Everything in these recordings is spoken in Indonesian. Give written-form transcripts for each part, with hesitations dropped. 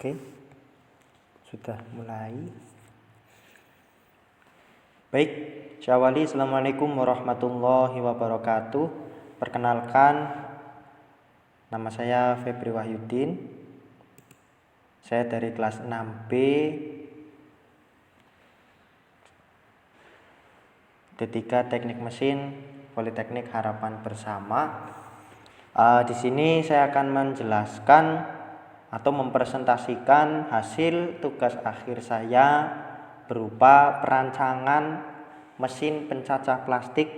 Oke, sudah mulai. Baik, Syawali, Assalamualaikum warahmatullahi wabarakatuh. Perkenalkan, nama saya Febri Wahyudin. Saya dari kelas 6B D3 Teknik Mesin Politeknik Harapan Bersama. Di sini saya akan menjelaskan atau mempresentasikan hasil tugas akhir saya berupa perancangan mesin pencacah plastik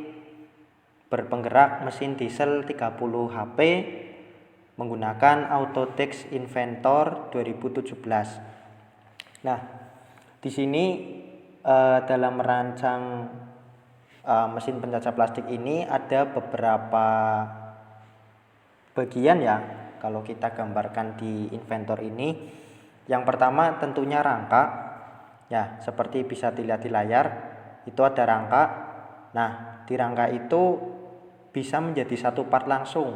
berpenggerak mesin diesel 30 HP menggunakan Autodesk Inventor 2017. Nah, di sini dalam merancang mesin pencacah plastik ini ada beberapa bagian ya. Kalau kita gambarkan di inventor ini, yang pertama tentunya rangka. Ya, seperti bisa dilihat di layar, itu ada rangka. Nah, di rangka itu bisa menjadi satu part langsung.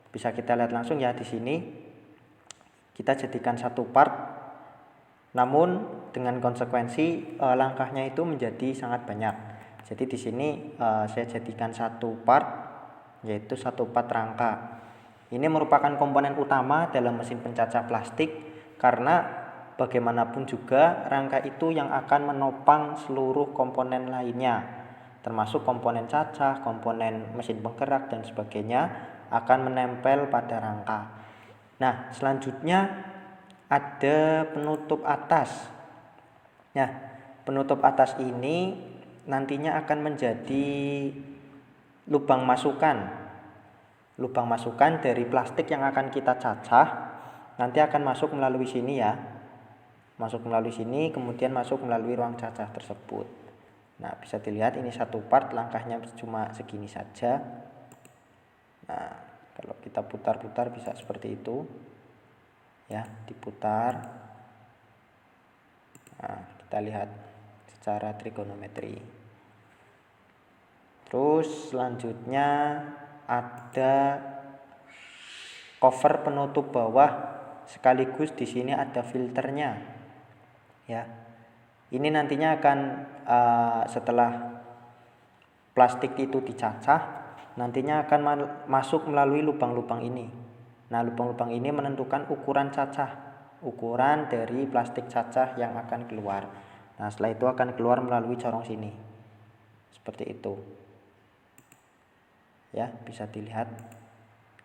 Bisa kita lihat langsung ya di sini. Kita jadikan satu part. Namun dengan konsekuensi langkahnya itu menjadi sangat banyak. Jadi di sini saya jadikan satu part, yaitu satu part rangka. Ini merupakan komponen utama dalam mesin pencacah plastik karena bagaimanapun juga rangka itu yang akan menopang seluruh komponen lainnya, termasuk komponen cacah, komponen mesin penggerak dan sebagainya akan menempel pada rangka. Nah, selanjutnya ada penutup atas. Nah, penutup atas ini nantinya akan menjadi lubang masukan dari plastik yang akan kita cacah. Nanti akan masuk melalui sini ya, masuk melalui sini, kemudian masuk melalui ruang cacah tersebut. Nah, bisa dilihat ini satu part, langkahnya cuma segini saja. Nah, kalau kita putar-putar bisa seperti itu ya, diputar. Nah, kita lihat secara trigonometri. Terus selanjutnya ada cover penutup bawah, sekaligus di sini ada filternya ya. Ini nantinya akan setelah plastik itu dicacah, nantinya akan masuk melalui lubang-lubang ini. Nah, lubang-lubang ini menentukan ukuran cacah, ukuran dari plastik cacah yang akan keluar. Nah, setelah itu akan keluar melalui corong sini seperti itu ya. Bisa dilihat,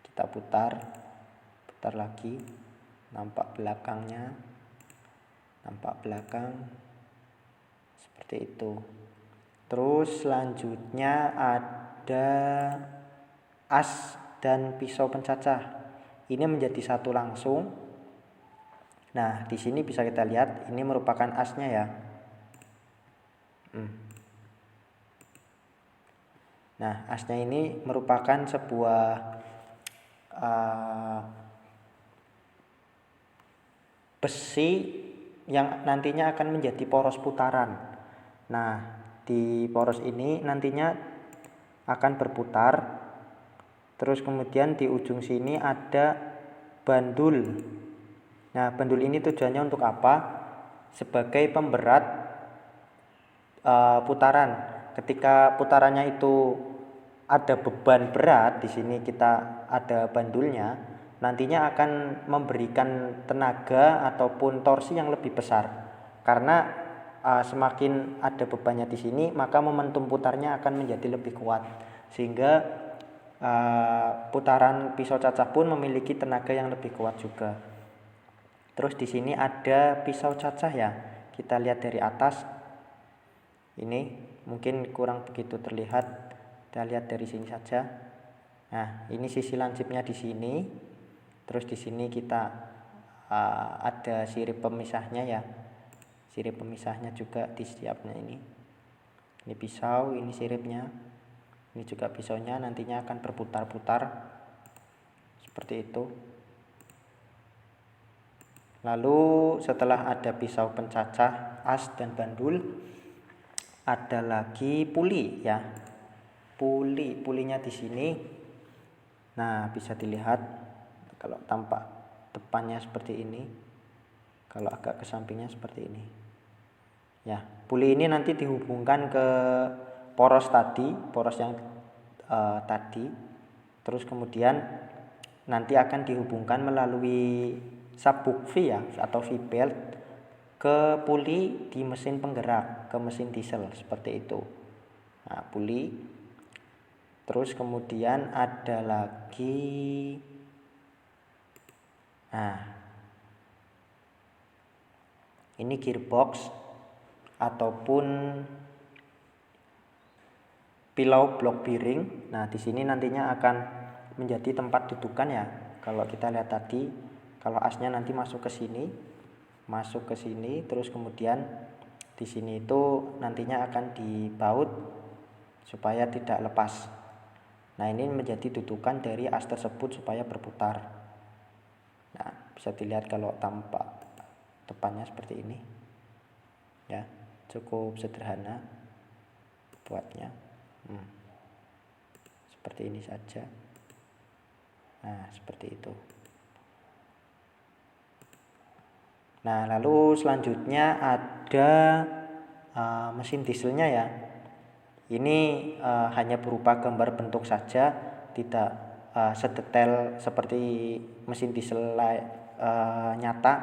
kita putar lagi, nampak belakangnya, nampak belakang seperti itu. Terus selanjutnya ada as dan pisau pencacah. Ini menjadi satu langsung. Nah, di sini bisa kita lihat ini merupakan asnya ya. Nah, asnya ini merupakan sebuah besi yang nantinya akan menjadi poros putaran. Nah, di poros ini nantinya akan berputar. Terus kemudian di ujung sini ada bandul. Nah, bandul ini tujuannya untuk apa? Sebagai pemberat putaran. Ketika putarannya itu ada beban berat, di sini kita ada bandulnya, nantinya akan memberikan tenaga ataupun torsi yang lebih besar. Karena semakin ada bebannya di sini, maka momentum putarnya akan menjadi lebih kuat. Sehingga putaran pisau cacah pun memiliki tenaga yang lebih kuat juga. Terus di sini ada pisau cacah ya. Kita lihat dari atas. Ini mungkin kurang begitu terlihat. Kita lihat dari sini saja. Nah, ini sisi lancipnya di sini. Terus di sini kita ada sirip pemisahnya ya. Sirip pemisahnya juga di setiapnya ini. Ini pisau, ini siripnya. Ini juga pisaunya, nantinya akan berputar-putar seperti itu. Lalu setelah ada pisau pencacah, as dan bandul, ada lagi puli ya. Pulinya di sini. Nah, bisa dilihat kalau tampak depannya seperti ini. Kalau agak ke sampingnya seperti ini. Ya, puli ini nanti dihubungkan ke poros tadi, poros yang tadi. Terus kemudian nanti akan dihubungkan melalui sabuk V ya atau V-belt ke puli di mesin penggerak, ke mesin diesel seperti itu. Nah, puli. Terus kemudian ada lagi, nah ini gearbox ataupun pilau blok bearing. Nah, di sini nantinya akan menjadi tempat dudukan ya. Kalau kita lihat tadi, kalau asnya nanti masuk ke sini, terus kemudian di sini itu nantinya akan dibaut supaya tidak lepas. Nah, ini menjadi dudukan dari as tersebut supaya berputar. Nah, bisa dilihat kalau tampak depannya seperti ini. Ya, cukup sederhana buatnya. Seperti ini saja. Nah, seperti itu. Nah, lalu selanjutnya ada mesin dieselnya ya. Ini hanya berupa gambar bentuk saja, tidak sedetail seperti mesin diesel nyata.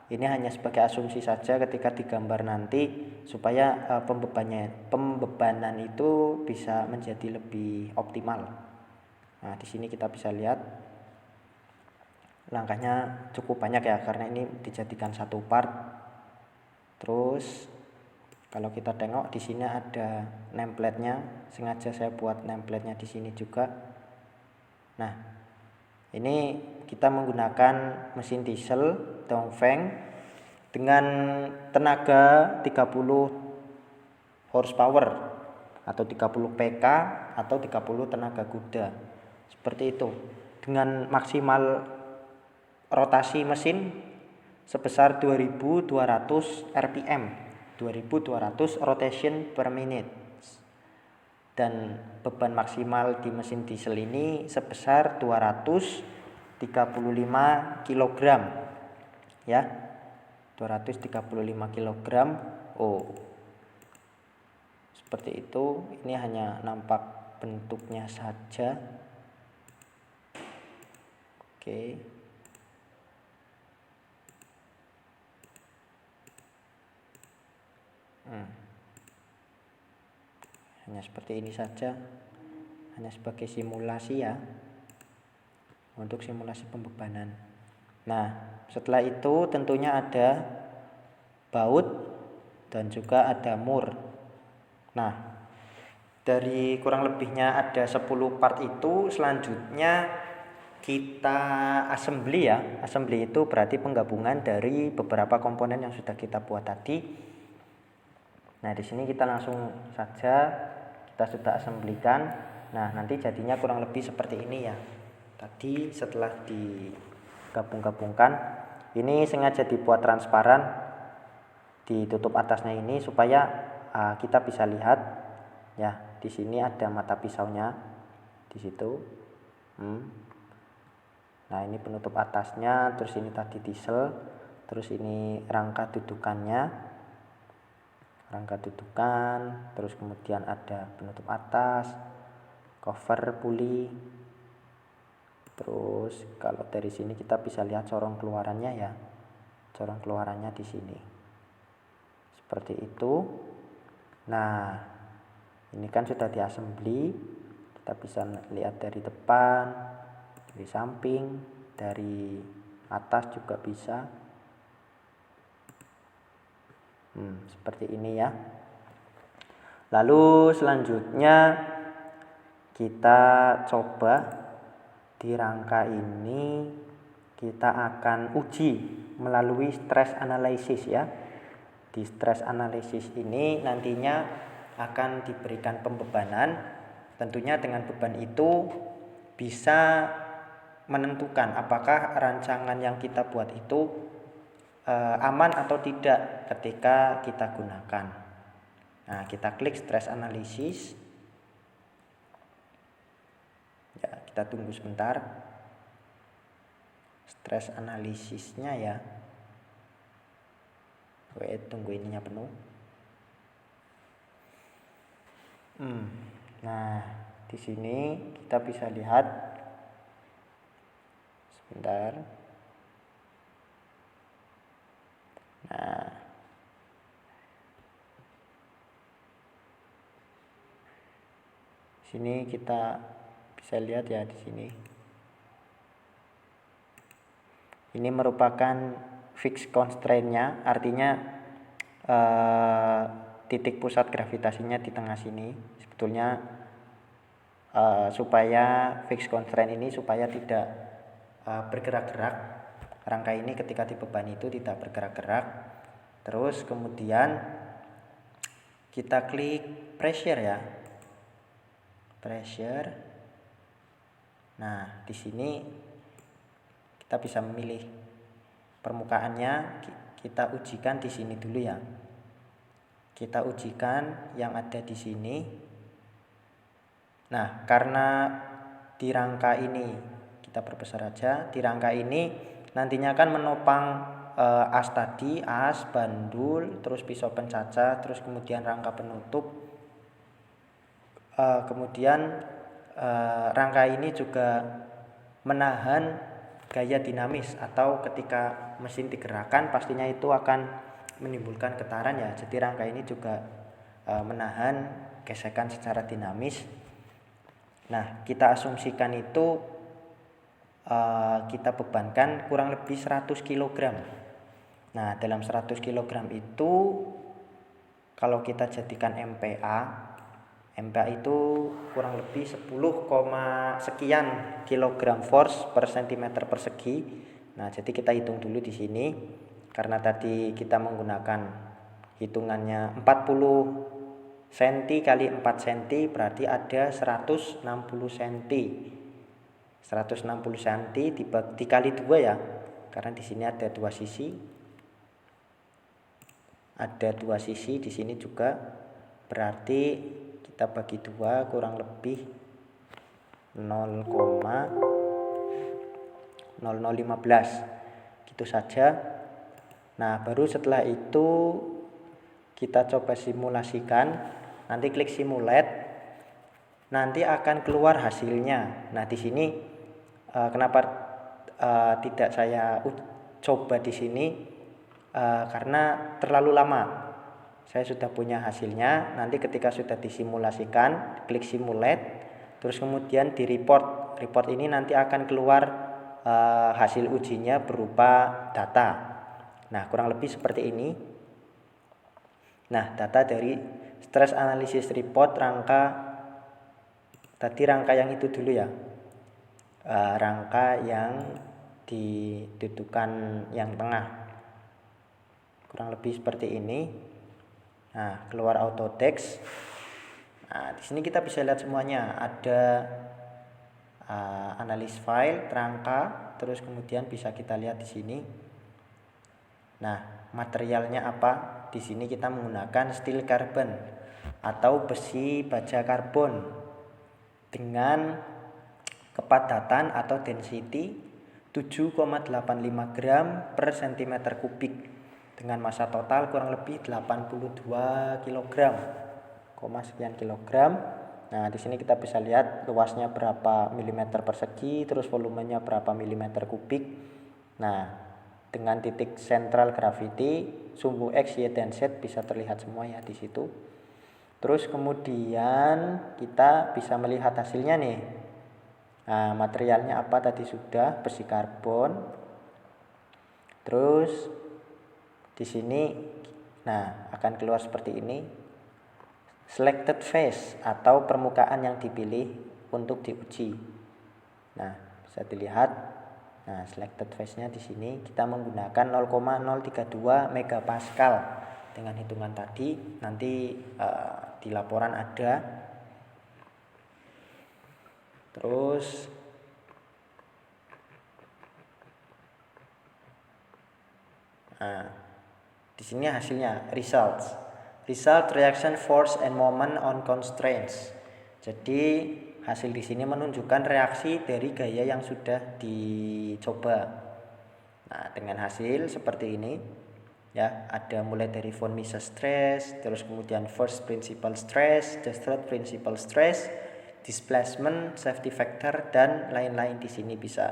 Ini hanya sebagai asumsi saja ketika digambar nanti supaya pembebanan itu bisa menjadi lebih optimal. Nah, di sini kita bisa lihat langkahnya cukup banyak ya, karena ini dijadikan satu part. Terus kalau kita tengok di sini ada nameplate-nya, sengaja saya buat nameplate-nya di sini juga. Nah, ini kita menggunakan mesin diesel Dongfeng dengan tenaga 30 horsepower atau 30 PK atau 30 tenaga kuda. Seperti itu. Dengan maksimal rotasi mesin sebesar 2200 rpm, 2200 rotation per minute. Dan beban maksimal di mesin diesel ini sebesar 235 kg. Ya. 235 kg. Oh. Seperti itu. Ini hanya nampak bentuknya saja. Oke. Hanya seperti ini saja, hanya sebagai simulasi ya, untuk simulasi pembebanan. Nah, setelah itu tentunya ada baut dan juga ada mur. Nah, dari kurang lebihnya ada 10 part itu, selanjutnya kita assembly ya. Assembly itu berarti penggabungan dari beberapa komponen yang sudah kita buat tadi. Nah, di sini kita langsung saja kita sudah assemblykan. Nah, nanti jadinya kurang lebih seperti ini ya. Tadi setelah digabung-gabungkan, ini sengaja dibuat transparan, ditutup atasnya ini supaya kita bisa lihat ya. Di sini ada mata pisaunya di situ. Nah, ini penutup atasnya, terus ini tadi diesel, terus ini rangka dudukannya. Terus kemudian ada penutup atas, cover puli. Terus kalau dari sini kita bisa lihat corong keluarannya ya. Corong keluarannya di sini. Seperti itu. Nah, ini kan sudah diassembly. Kita bisa lihat dari depan, dari samping, dari atas juga bisa. Seperti ini ya. Lalu selanjutnya kita coba di rangka ini kita akan uji melalui stress analysis ya. Di stress analysis ini nantinya akan diberikan pembebanan. Tentunya dengan beban itu bisa menentukan apakah rancangan yang kita buat itu aman atau tidak ketika kita gunakan. Nah, kita klik stress analysis. Ya, kita tunggu sebentar. Stress analisisnya ya. Wait, tunggu ininya penuh. Nah, di sini kita bisa lihat, sebentar. Nah, sini kita bisa lihat ya di sini. Ini merupakan fixed constraint-nya, artinya titik pusat gravitasinya di tengah sini. Sebetulnya supaya fixed constraint ini supaya tidak bergerak-gerak. Rangka ini ketika dibebani itu tidak bergerak-gerak. Terus kemudian kita klik pressure ya. Pressure. Nah, di sini kita bisa memilih permukaannya, kita ujikan di sini dulu ya. Kita ujikan yang ada di sini. Nah, karena di rangka ini kita perbesar aja, di rangka ini nantinya akan menopang as tadi, as, bandul, terus pisau pencaca, terus kemudian rangka penutup. Kemudian rangka ini juga menahan gaya dinamis, atau ketika mesin digerakkan pastinya itu akan menimbulkan getaran ya. Jadi rangka ini juga menahan gesekan secara dinamis. Nah, kita asumsikan itu kita bebankan kurang lebih 100 kg. Nah, dalam 100 kg itu kalau kita jadikan MPa itu kurang lebih 10, sekian kilogram force per centimeter persegi. Nah, jadi kita hitung dulu di sini. Karena tadi kita menggunakan hitungannya 40 cm kali 4 cm, berarti ada 160 cm. 160 cm dikali 2 ya. Karena di sini ada dua sisi. Ada dua sisi di sini juga. Berarti kita bagi 2 kurang lebih 0,0015 gitu saja. Nah, baru setelah itu kita coba simulasikan. Nanti klik simulate, nanti akan keluar hasilnya. Nah, di sini kenapa tidak saya coba di sini, karena terlalu lama. Saya sudah punya hasilnya. Nanti ketika sudah disimulasikan, klik simulate, terus kemudian di report. Report ini nanti akan keluar hasil ujinya berupa data. Nah, kurang lebih seperti ini. Nah, data dari stress analysis report rangka, tadi rangka yang itu dulu ya. Rangka yang didudukan yang tengah. Kurang lebih seperti ini. Nah, keluar auto text. Nah, di sini kita bisa lihat semuanya. Ada analysis file, rangka, terus kemudian bisa kita lihat di sini. Nah, materialnya apa? Di sini kita menggunakan steel carbon atau besi baja karbon dengan kepadatan atau density 7,85 gram per cm kubik dengan massa total kurang lebih 82 kg, sekian kilogram. Nah, di sini kita bisa lihat luasnya berapa milimeter persegi, terus volumenya berapa milimeter kubik. Nah, dengan titik central gravity, sumbu X, Y, dan Z bisa terlihat semua ya di situ. Terus kemudian kita bisa melihat hasilnya nih. Nah, materialnya apa tadi sudah, besi karbon. Terus di sini nah akan keluar seperti ini. Selected face atau permukaan yang dipilih untuk diuji. Nah, bisa dilihat. Nah, selected face-nya di sini kita menggunakan 0,032 megapascal dengan hitungan tadi. Nanti di laporan ada. Terus di sini hasilnya result reaction force and moment on constraints. Jadi hasil di sini menunjukkan reaksi dari gaya yang sudah dicoba. Nah, dengan hasil seperti ini. Ya, ada mulai dari von Mises stress, terus kemudian first principle stress, the third principle stress, displacement, safety factor, dan lain-lain. Di sini bisa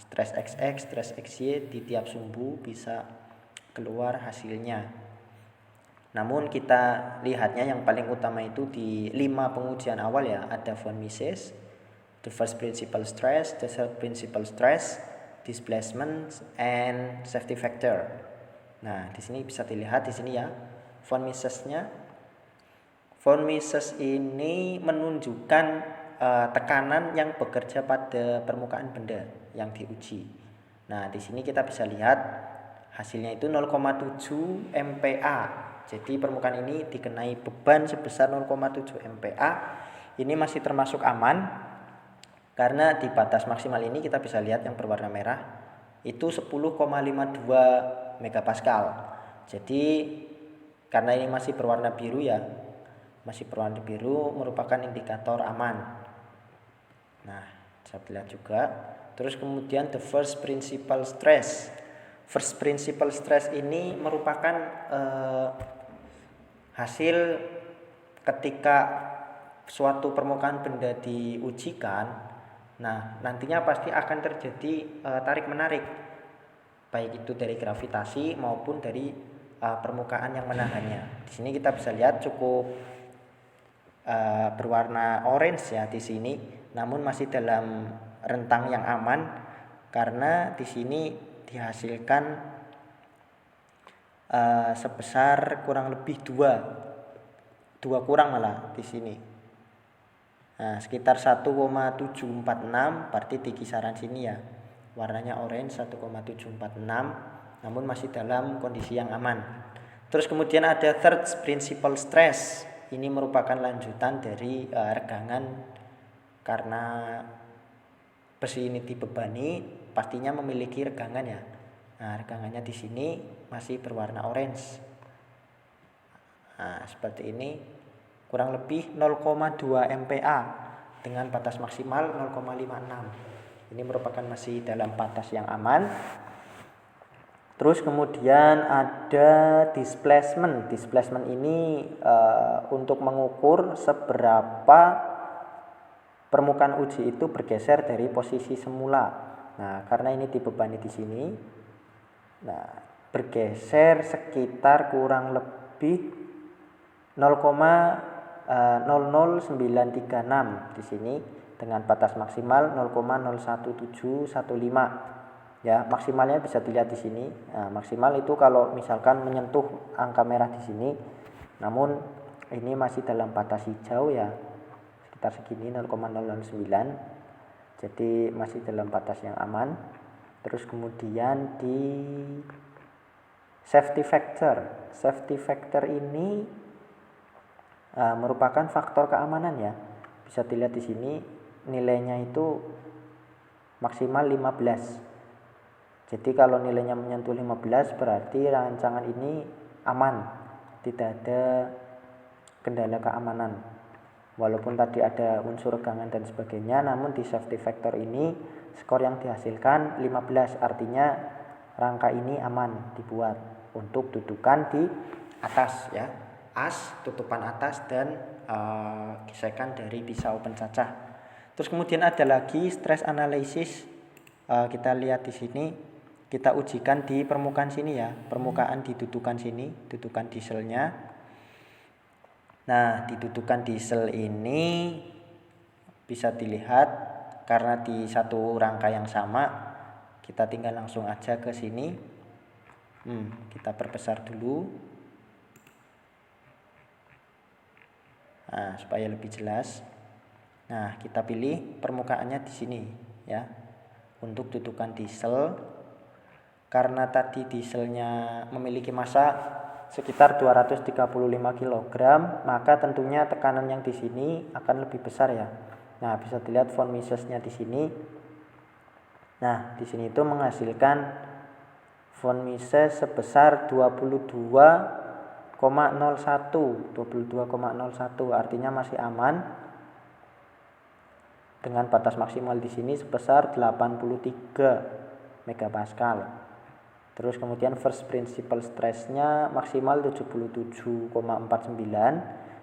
stress XX, stress XY di tiap sumbu bisa keluar hasilnya. Namun kita lihatnya yang paling utama itu di 5 pengujian awal ya, ada von Mises, the first principle stress, the third principle stress, displacement, and safety factor. Nah, di sini bisa dilihat di sini ya, von Misesnya. Von Mises ini menunjukkan tekanan yang bekerja pada permukaan benda yang diuji. Nah, di sini kita bisa lihat hasilnya itu 0,7 MPa. Jadi permukaan ini dikenai beban sebesar 0,7 MPa. Ini masih termasuk aman karena di batas maksimal ini kita bisa lihat yang berwarna merah itu 10,52 megapascal. Jadi karena ini masih berwarna biru ya, masih berwarna biru merupakan indikator aman. Nah, bisa dilihat juga. Terus kemudian the first principle stress. First principle stress ini merupakan hasil ketika suatu permukaan benda diujikan. Nah, nantinya pasti akan terjadi tarik-menarik, baik itu dari gravitasi maupun dari permukaan yang menahannya. Di sini kita bisa lihat cukup berwarna orange ya di sini, namun masih dalam rentang yang aman karena di sini dihasilkan sebesar kurang lebih 2 kurang malah di sini. Nah, sekitar 1,746 berarti di kisaran sini ya. Warnanya orange 1,746 namun masih dalam kondisi yang aman. Terus kemudian ada third principle stress. Ini merupakan lanjutan dari regangan karena besi ini dibebani pastinya memiliki regangan ya. Nah, regangannya di sini masih berwarna orange. Nah, seperti ini kurang lebih 0,2 MPa dengan batas maksimal 0,56. Ini merupakan masih dalam batas yang aman. Terus kemudian ada displacement. Displacement ini untuk mengukur seberapa permukaan uji itu bergeser dari posisi semula. Nah, karena ini dibebani di sini. Nah, bergeser sekitar kurang lebih 0,00936 di sini dengan batas maksimal 0,01715. Ya, maksimalnya bisa dilihat di sini. Nah, maksimal itu kalau misalkan menyentuh angka merah di sini. Namun ini masih dalam batas hijau ya. Sekitar segini 0,009. Jadi masih dalam batas yang aman. Terus kemudian di safety factor. Safety factor ini merupakan faktor keamanan ya. Bisa dilihat di sini nilainya itu maksimal 15. Jadi kalau nilainya menyentuh 15 berarti rancangan ini aman. Tidak ada kendala keamanan. Walaupun tadi ada unsur regangan dan sebagainya, namun di safety factor ini skor yang dihasilkan 15, artinya rangka ini aman dibuat untuk dudukan di atas ya, as, tutupan atas dan gesekan dari pisau pencacah. Terus kemudian ada lagi stress analysis. Kita lihat di sini, kita ujikan di permukaan sini ya, permukaan didudukan sini, dudukan dieselnya. Nah, di dudukan diesel ini bisa dilihat karena di satu rangka yang sama, kita tinggal langsung aja ke sini. Kita perbesar dulu. Nah, supaya lebih jelas. Nah, kita pilih permukaannya di sini ya. Untuk dudukan diesel, karena tadi dieselnya memiliki massa sekitar 235 kg, maka tentunya tekanan yang di sini akan lebih besar ya. Nah, bisa dilihat von Misesnya di sini. Nah, di sini itu menghasilkan von Mises sebesar 22,01, artinya masih aman. Dengan batas maksimal di sini sebesar 83 megapascal. Terus kemudian first principal stress-nya maksimal 77,49.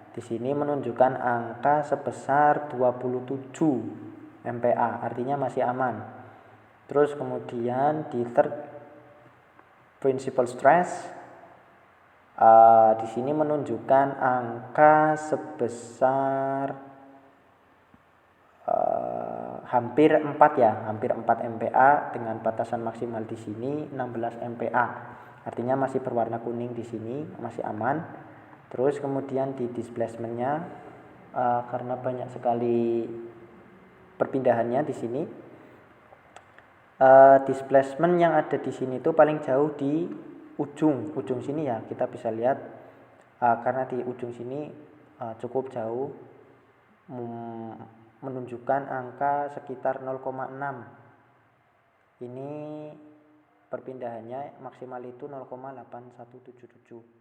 Di sini menunjukkan angka sebesar 27 MPa, artinya masih aman. Terus kemudian di third principal stress di sini menunjukkan angka sebesar hampir 4 ya, hampir 4 MPa dengan batasan maksimal di sini 16 MPa. Artinya masih berwarna kuning di sini, masih aman. Terus kemudian di displacement-nya karena banyak sekali perpindahannya di sini. Displacement yang ada di sini itu paling jauh di ujung sini ya. Kita bisa lihat karena di ujung sini cukup jauh, menunjukkan angka sekitar 0,6. Ini perpindahannya maksimal itu 0,8177.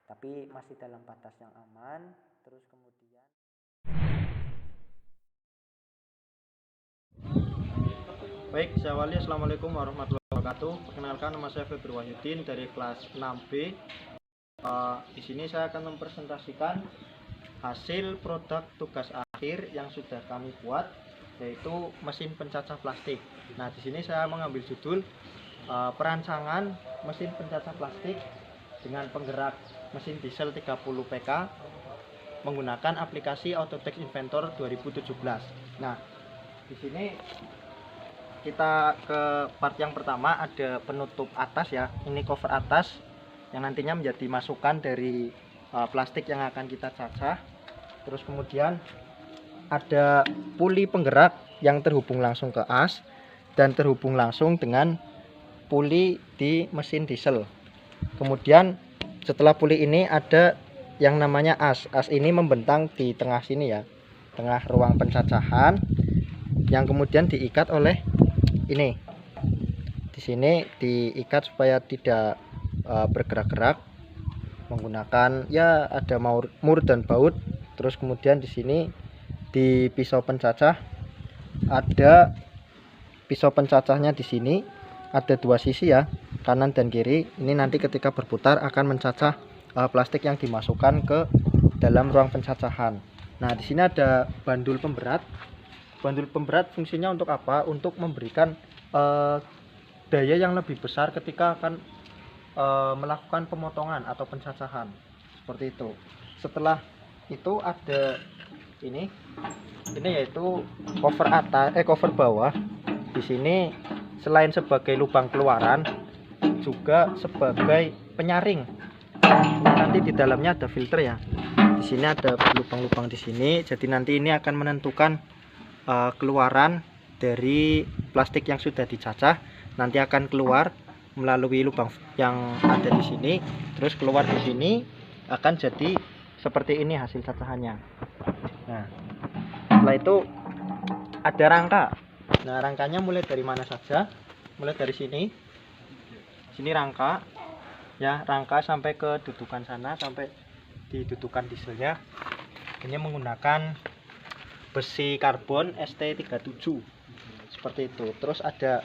Tapi masih dalam batas yang aman. Terus kemudian baik, saya Wali. Assalamualaikum warahmatullahi wabarakatuh. Perkenalkan, nama saya Febri Wahyudin dari kelas 6B. Di sini saya akan mempresentasikan hasil produk tugas akhir yang sudah kami buat, yaitu mesin pencacah plastik. Nah, di sini saya mengambil judul perancangan mesin pencacah plastik dengan penggerak mesin diesel 30 PK menggunakan aplikasi Autodesk Inventor 2017. Nah, di sini kita ke part yang pertama, ada penutup atas ya. Ini cover atas yang nantinya menjadi masukan dari plastik yang akan kita cacah. Terus kemudian ada puli penggerak yang terhubung langsung ke as dan terhubung langsung dengan puli di mesin diesel. Kemudian setelah puli ini ada yang namanya as. As ini membentang di tengah sini ya, tengah ruang pencacahan, yang kemudian diikat oleh ini. Di sini diikat supaya tidak bergerak-gerak menggunakan ya ada mur dan baut. Terus kemudian di sini di pisau pencacah ada pisau pencacahnya, di sini ada dua sisi ya, kanan dan kiri. Ini nanti ketika berputar akan mencacah plastik yang dimasukkan ke dalam ruang pencacahan. Nah, di sini ada bandul pemberat. Bandul pemberat fungsinya untuk apa? Untuk memberikan daya yang lebih besar ketika akan melakukan pemotongan atau pencacahan, seperti itu. Setelah itu ada ini yaitu cover bawah. Di sini selain sebagai lubang keluaran juga sebagai penyaring. Nanti di dalamnya ada filter ya. Di sini ada lubang-lubang di sini. Jadi nanti ini akan menentukan keluaran dari plastik yang sudah dicacah. Nanti akan keluar melalui lubang yang ada di sini, terus keluar di sini akan jadi seperti ini hasil cacahannya. Nah, setelah itu ada rangka. Nah, rangkanya mulai dari mana saja? Mulai dari sini. Sini rangka. Ya, rangka sampai ke dudukan sana, sampai di dudukan dieselnya. Ini menggunakan besi karbon ST37. Seperti itu. Terus ada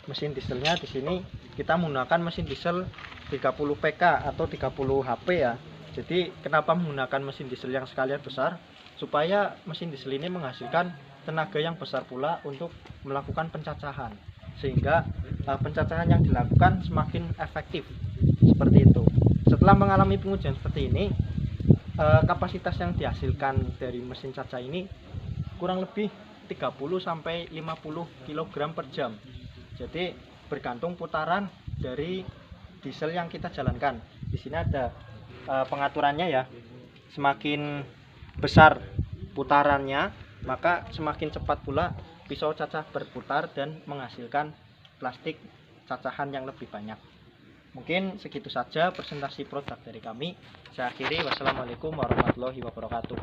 mesin dieselnya di sini. Kita menggunakan mesin diesel 30 PK atau 30 HP ya. Jadi kenapa menggunakan mesin diesel yang sekalian besar? Supaya mesin diesel ini menghasilkan tenaga yang besar pula untuk melakukan pencacahan, sehingga pencacahan yang dilakukan semakin efektif. Seperti itu. Setelah mengalami pengujian seperti ini, kapasitas yang dihasilkan dari mesin cacah ini kurang lebih 30 sampai 50 kg per jam. Jadi bergantung putaran dari diesel yang kita jalankan. Di sini ada pengaturannya ya. Semakin besar putarannya, maka semakin cepat pula pisau cacah berputar dan menghasilkan plastik cacahan yang lebih banyak. Mungkin segitu saja presentasi produk dari kami. Saya akhiri. Wassalamualaikum warahmatullahi wabarakatuh.